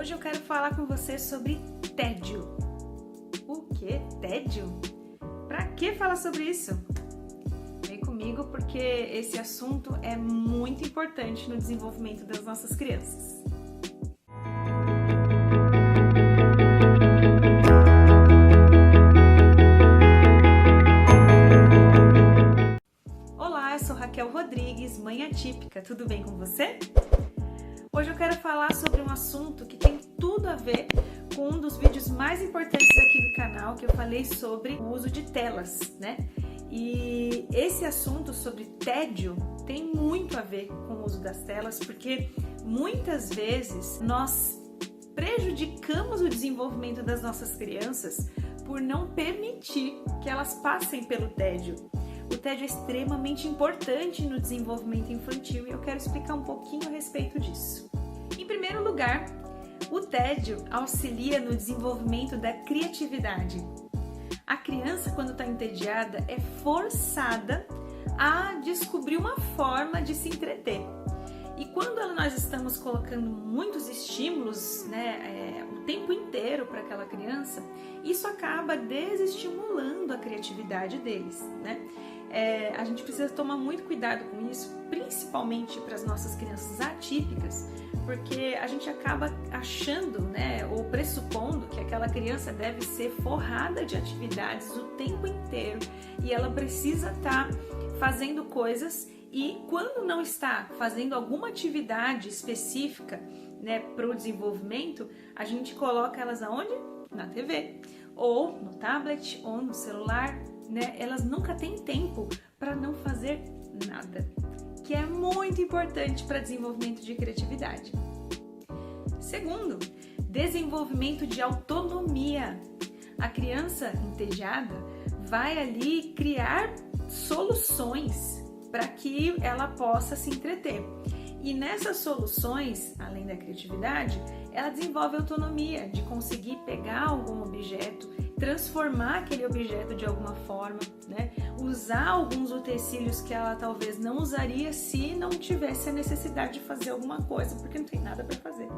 Hoje eu quero falar com você sobre tédio. O que? Tédio? Pra que falar sobre isso? Vem comigo porque esse assunto é muito importante no desenvolvimento das nossas crianças. Olá, eu sou Raquel Rodrigues, mãe atípica, tudo bem com você? Hoje eu quero falar sobre um assunto que tem tudo a ver com um dos vídeos mais importantes aqui do canal, que eu falei sobre o uso de telas, né? E esse assunto sobre tédio tem muito a ver com o uso das telas, porque muitas vezes nós prejudicamos o desenvolvimento das nossas crianças por não permitir que elas passem pelo tédio. O tédio é extremamente importante no desenvolvimento infantil e eu quero explicar um pouquinho a respeito disso. Em primeiro lugar, o tédio auxilia no desenvolvimento da criatividade. A criança, quando está entediada, é forçada a descobrir uma forma de se entreter. E quando nós estamos colocando muitos estímulos, o tempo inteiro para aquela criança, isso acaba desestimulando a criatividade deles, né? A gente precisa tomar muito cuidado com isso, principalmente para as nossas crianças atípicas, porque a gente acaba achando, ou pressupondo que aquela criança deve ser forrada de atividades o tempo inteiro e ela precisa estar fazendo coisas. E quando não está fazendo alguma atividade específica, para o desenvolvimento, a gente coloca elas aonde? Na TV, ou no tablet, ou no celular, Elas nunca têm tempo para não fazer nada, que é muito importante para desenvolvimento de criatividade. Segundo, desenvolvimento de autonomia. A criança entediada vai ali criar soluções para que ela possa se entreter. E nessas soluções, além da criatividade, ela desenvolve autonomia de conseguir pegar algum objeto, transformar aquele objeto de alguma forma, usar alguns utensílios que ela talvez não usaria se não tivesse a necessidade de fazer alguma coisa, porque não tem nada para fazer.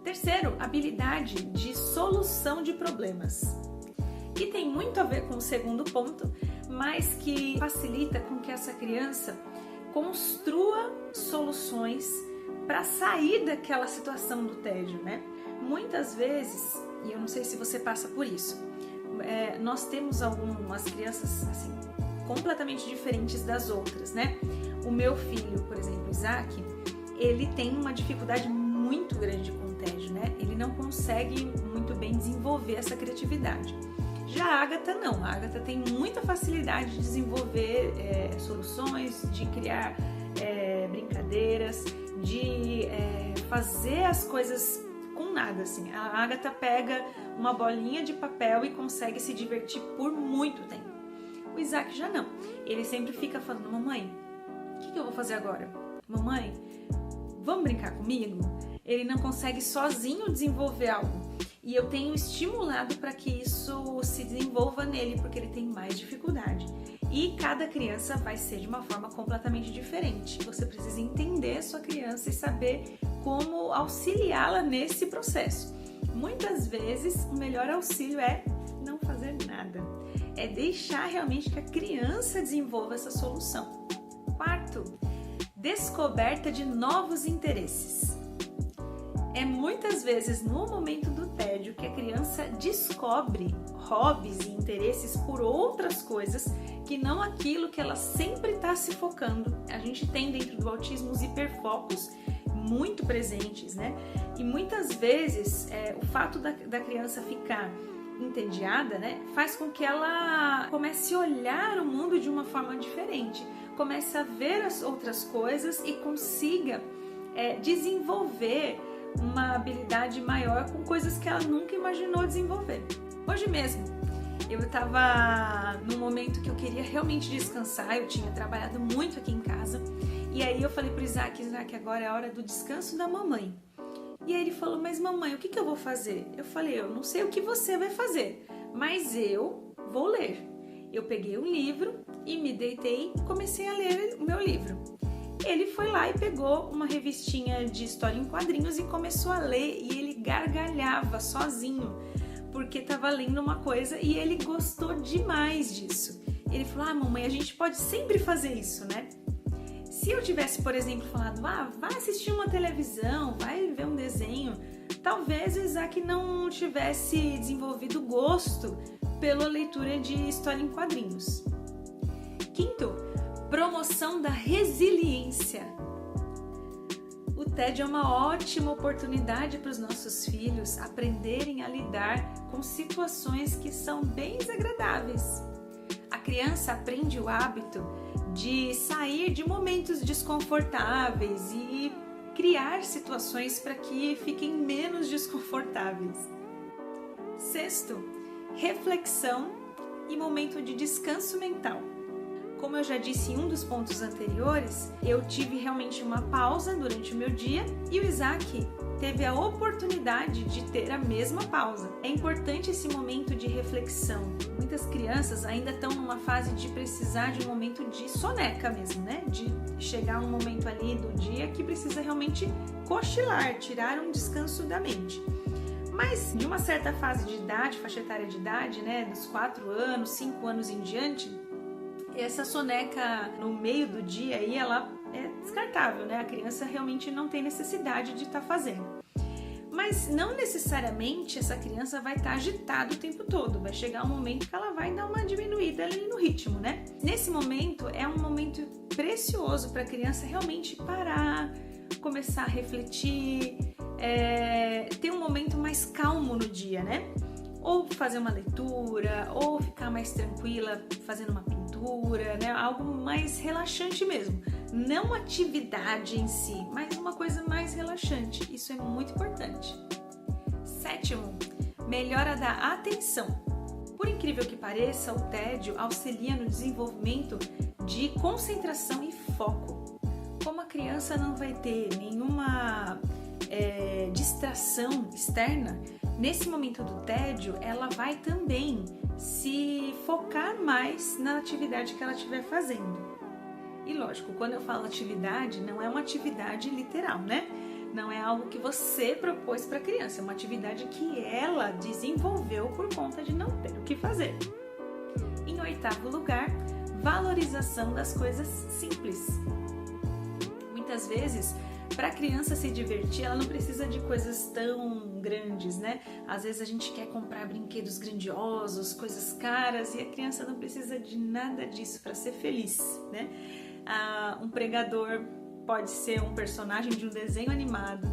Terceiro, habilidade de solução de problemas, que tem muito a ver com o segundo ponto, mas que facilita com que essa criança construa soluções para sair daquela situação do tédio, Muitas vezes, e eu não sei se você passa por isso, nós temos algumas crianças assim, completamente diferentes das outras, O meu filho, por exemplo, Isaac, ele tem uma dificuldade muito grande com o tédio, Ele não consegue muito bem desenvolver essa criatividade. Já a Agatha não, a Agatha tem muita facilidade de desenvolver soluções, de criar brincadeiras, de fazer as coisas com nada, assim. A Agatha pega uma bolinha de papel e consegue se divertir por muito tempo. O Isaac já não, ele sempre fica falando: mamãe, o que eu vou fazer agora? Mamãe, vamos brincar comigo? Ele não consegue sozinho desenvolver algo. E eu tenho estimulado para que isso se desenvolva nele, porque ele tem mais dificuldade. E cada criança vai ser de uma forma completamente diferente. Você precisa entender a sua criança e saber como auxiliá-la nesse processo. Muitas vezes, o melhor auxílio é não fazer nada. É deixar realmente que a criança desenvolva essa solução. Quarto, descoberta de novos interesses. É muitas vezes no momento do tédio que a criança descobre hobbies e interesses por outras coisas que não aquilo que ela sempre está se focando. A gente tem dentro do autismo os hiperfocos muito presentes, E muitas vezes o fato da criança ficar entediada, faz com que ela comece a olhar o mundo de uma forma diferente, comece a ver as outras coisas e consiga desenvolver uma habilidade maior com coisas que ela nunca imaginou desenvolver. Hoje mesmo, eu estava num momento que eu queria realmente descansar, eu tinha trabalhado muito aqui em casa, e aí eu falei pro Isaac, agora é a hora do descanso da mamãe. E aí ele falou: mas mamãe, o que eu vou fazer? Eu falei: eu não sei o que você vai fazer, mas eu vou ler. Eu peguei um livro e me deitei e comecei a ler o meu livro. Ele foi lá e pegou uma revistinha de história em quadrinhos e começou a ler, e ele gargalhava sozinho, porque estava lendo uma coisa e ele gostou demais disso. Ele falou: mamãe, a gente pode sempre fazer isso, né? Se eu tivesse, por exemplo, falado: vai assistir uma televisão, vai ver um desenho, talvez o Isaac não tivesse desenvolvido gosto pela leitura de história em quadrinhos. Quinto, promoção da resiliência. O TED é uma ótima oportunidade para os nossos filhos aprenderem a lidar com situações que são bem desagradáveis. A criança aprende o hábito de sair de momentos desconfortáveis e criar situações para que fiquem menos desconfortáveis. Sexto, reflexão e momento de descanso mental. Como eu já disse em um dos pontos anteriores, eu tive realmente uma pausa durante o meu dia e o Isaac teve a oportunidade de ter a mesma pausa. É importante esse momento de reflexão. Muitas crianças ainda estão numa fase de precisar de um momento de soneca mesmo, né? De chegar um momento ali do dia que precisa realmente cochilar, tirar um descanso da mente. Mas de uma certa fase de idade, faixa etária de idade, né? Dos 4 anos, 5 anos em diante, essa soneca no meio do dia aí, ela é descartável, né? A criança realmente não tem necessidade de estar fazendo. Mas não necessariamente essa criança vai estar agitada o tempo todo. Vai chegar um momento que ela vai dar uma diminuída ali no ritmo, né? Nesse momento é um momento precioso para a criança realmente parar, começar a refletir, ter um momento mais calmo no dia, né? Ou fazer uma leitura, ou ficar mais tranquila fazendo uma pintura, né? Algo mais relaxante mesmo. Não atividade em si, mas uma coisa mais relaxante. Isso é muito importante. Sétimo, melhora da atenção. Por incrível que pareça, o tédio auxilia no desenvolvimento de concentração e foco. Como a criança não vai ter nenhuma distração externa, nesse momento do tédio, ela vai também se focar mais na atividade que ela estiver fazendo. E lógico, quando eu falo atividade, não é uma atividade literal, né? Não é algo que você propôs para a criança, é uma atividade que ela desenvolveu por conta de não ter o que fazer. Em oitavo lugar, valorização das coisas simples. Muitas vezes, para a criança se divertir, ela não precisa de coisas tão grandes, né? Às vezes a gente quer comprar brinquedos grandiosos, coisas caras, e a criança não precisa de nada disso para ser feliz, né? Um pregador pode ser um personagem de um desenho animado.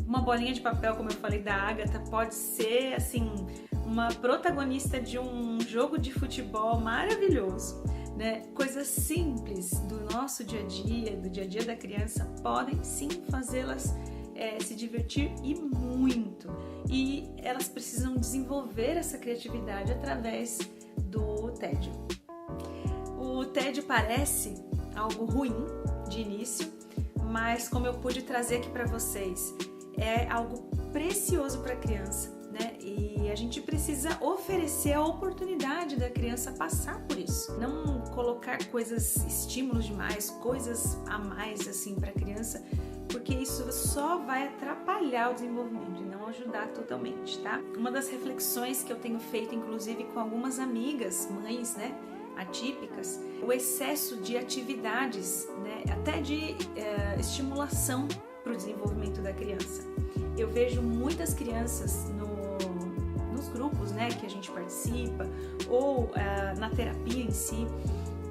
Uma bolinha de papel, como eu falei, da Agatha, pode ser, assim, uma protagonista de um jogo de futebol maravilhoso. Né? Coisas simples do nosso dia a dia, do dia a dia da criança, podem sim fazê-las se divertir e muito. E elas precisam desenvolver essa criatividade através do tédio. O tédio parece algo ruim de início, mas como eu pude trazer aqui para vocês, é algo precioso para a criança, né? E a gente precisa oferecer a oportunidade da criança passar por isso. Não colocar estímulos demais, coisas a mais assim para a criança, porque isso só vai atrapalhar o desenvolvimento e não ajudar totalmente, tá? Uma das reflexões que eu tenho feito, inclusive com algumas amigas, mães, né, atípicas, o excesso de atividades, né, até de estimulação para o desenvolvimento da criança. Eu vejo muitas crianças nos grupos, né, que a gente participa, ou na terapia em si,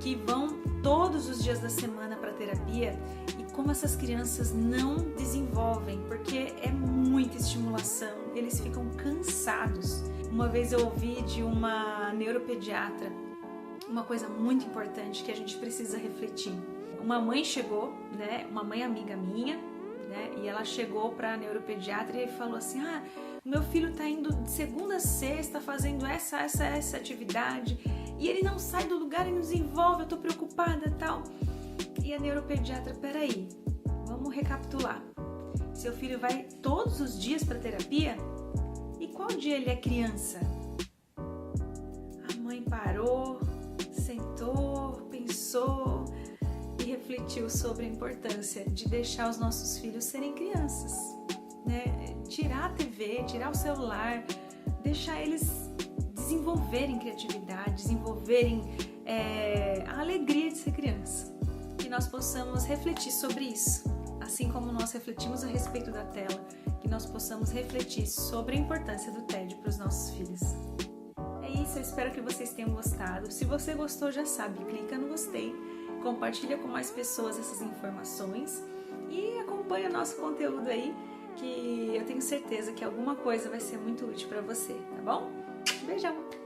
que vão todos os dias da semana para a terapia, e como essas crianças não desenvolvem, porque é muita estimulação, eles ficam cansados. Uma vez eu ouvi de uma neuropediatra uma coisa muito importante que a gente precisa refletir. Uma mãe chegou, né, uma mãe amiga minha, né, e ela chegou para a neuropediatra e falou assim: meu filho tá indo de segunda a sexta fazendo essa atividade e ele não sai do lugar e não desenvolve, eu tô preocupada, tal. E a neuropediatra: peraí, vamos recapitular. Seu filho vai todos os dias para terapia? E qual dia ele é criança? A mãe parou, sentou, pensou refletiu sobre a importância de deixar os nossos filhos serem crianças, né? Tirar a TV, tirar o celular, deixar eles desenvolverem criatividade, desenvolverem a alegria de ser criança. Que nós possamos refletir sobre isso, assim como nós refletimos a respeito da tela, que nós possamos refletir sobre a importância do TED para os nossos filhos. É isso, eu espero que vocês tenham gostado. Se você gostou, já sabe, clica no gostei, compartilha com mais pessoas essas informações e acompanha o nosso conteúdo aí, que eu tenho certeza que alguma coisa vai ser muito útil para você, tá bom? Beijão!